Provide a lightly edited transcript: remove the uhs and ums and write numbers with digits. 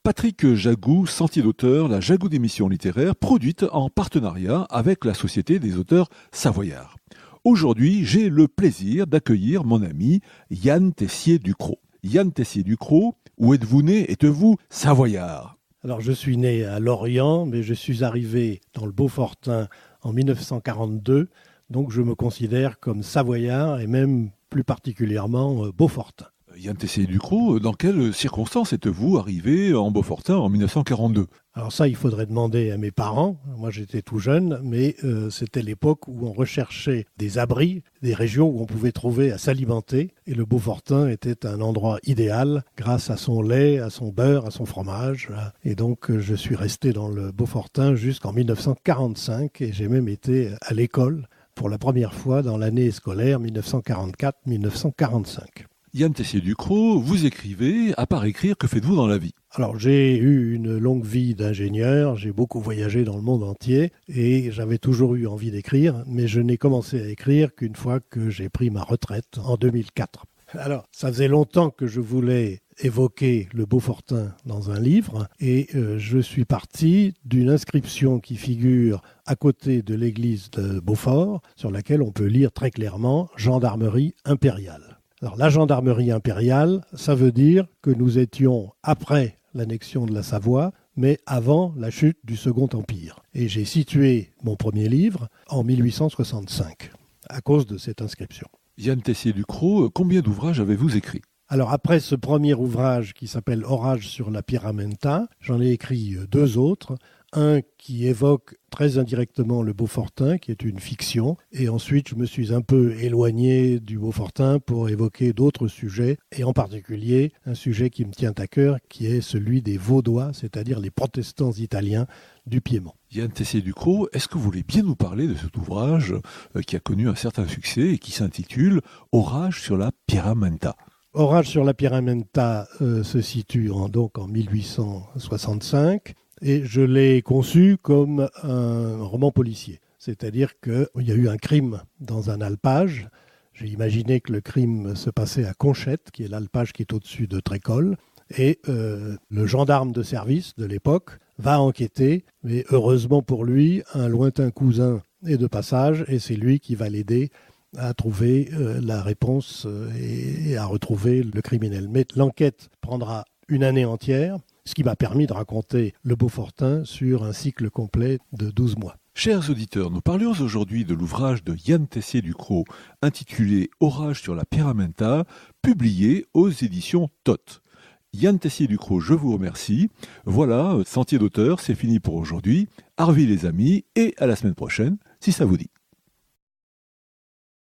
Patrick Jagou, Sentier d'auteur, la Jagou d'émission littéraire, produite en partenariat avec la Société des auteurs savoyards. Aujourd'hui, j'ai le plaisir d'accueillir mon ami Yann Tessier-Ducrot. Yann Tessier-Ducrot, où êtes-vous né? Êtes-vous savoyard? Alors, je suis né à Lorient, mais je suis arrivé dans le Beaufortain en 1942, donc je me considère comme savoyard et même plus particulièrement beaufortain. Yann Tessier-Ducrot, dans quelles circonstances êtes-vous arrivé en Beaufortain en 1942? Alors ça, il faudrait demander à mes parents. Moi, j'étais tout jeune, mais c'était l'époque où on recherchait des abris, des régions où on pouvait trouver à s'alimenter. Et le Beaufortain était un endroit idéal grâce à son lait, à son beurre, à son fromage. Et donc, je suis resté dans le Beaufortain jusqu'en 1945 et j'ai même été à l'école pour la première fois dans l'année scolaire 1944-1945. Yann Tessier-Ducrot, vous écrivez. À part écrire, que faites-vous dans la vie? Alors, j'ai eu une longue vie d'ingénieur, j'ai beaucoup voyagé dans le monde entier et j'avais toujours eu envie d'écrire, mais je n'ai commencé à écrire qu'une fois que j'ai pris ma retraite en 2004. Alors, ça faisait longtemps que je voulais évoquer le Beaufortain dans un livre et je suis parti d'une inscription qui figure à côté de l'église de Beaufort, sur laquelle on peut lire très clairement « Gendarmerie impériale ». Alors, la gendarmerie impériale, ça veut dire que nous étions après l'annexion de la Savoie, mais avant la chute du Second Empire. Et j'ai situé mon premier livre en 1865, à cause de cette inscription. Yann Tessier-Ducrot, combien d'ouvrages avez-vous écrits? Alors, après ce premier ouvrage qui s'appelle « Orage sur la Pyramenta », j'en ai écrit deux autres. Un qui évoque très indirectement le Beaufortain, qui est une fiction. Et ensuite, je me suis un peu éloigné du Beaufortain pour évoquer d'autres sujets, et en particulier un sujet qui me tient à cœur, qui est celui des Vaudois, c'est-à-dire les protestants italiens du Piémont. Yann Tessier-Ducrot, est-ce que vous voulez bien nous parler de cet ouvrage qui a connu un certain succès et qui s'intitule « Orage sur la Pyramenta ». Orage sur la Pyramenta se situe donc en 1865. Et je l'ai conçu comme un roman policier. C'est-à-dire qu'il y a eu un crime dans un alpage. J'ai imaginé que le crime se passait à Conchette, qui est l'alpage qui est au-dessus de Trécole. Et le gendarme de service de l'époque va enquêter. Mais heureusement pour lui, un lointain cousin est de passage et c'est lui qui va l'aider à trouver la réponse et à retrouver le criminel. Mais l'enquête prendra une année entière, ce qui m'a permis de raconter le Beaufortain sur un cycle complet de 12 mois. Chers auditeurs, nous parlions aujourd'hui de l'ouvrage de Yann Tessier-Ducrot intitulé « Orage sur la Pyramenta », publié aux éditions TOT. Yann Tessier-Ducrot, je vous remercie. Voilà, Sentier d'auteur, c'est fini pour aujourd'hui. Arvi les amis, et à la semaine prochaine, si ça vous dit.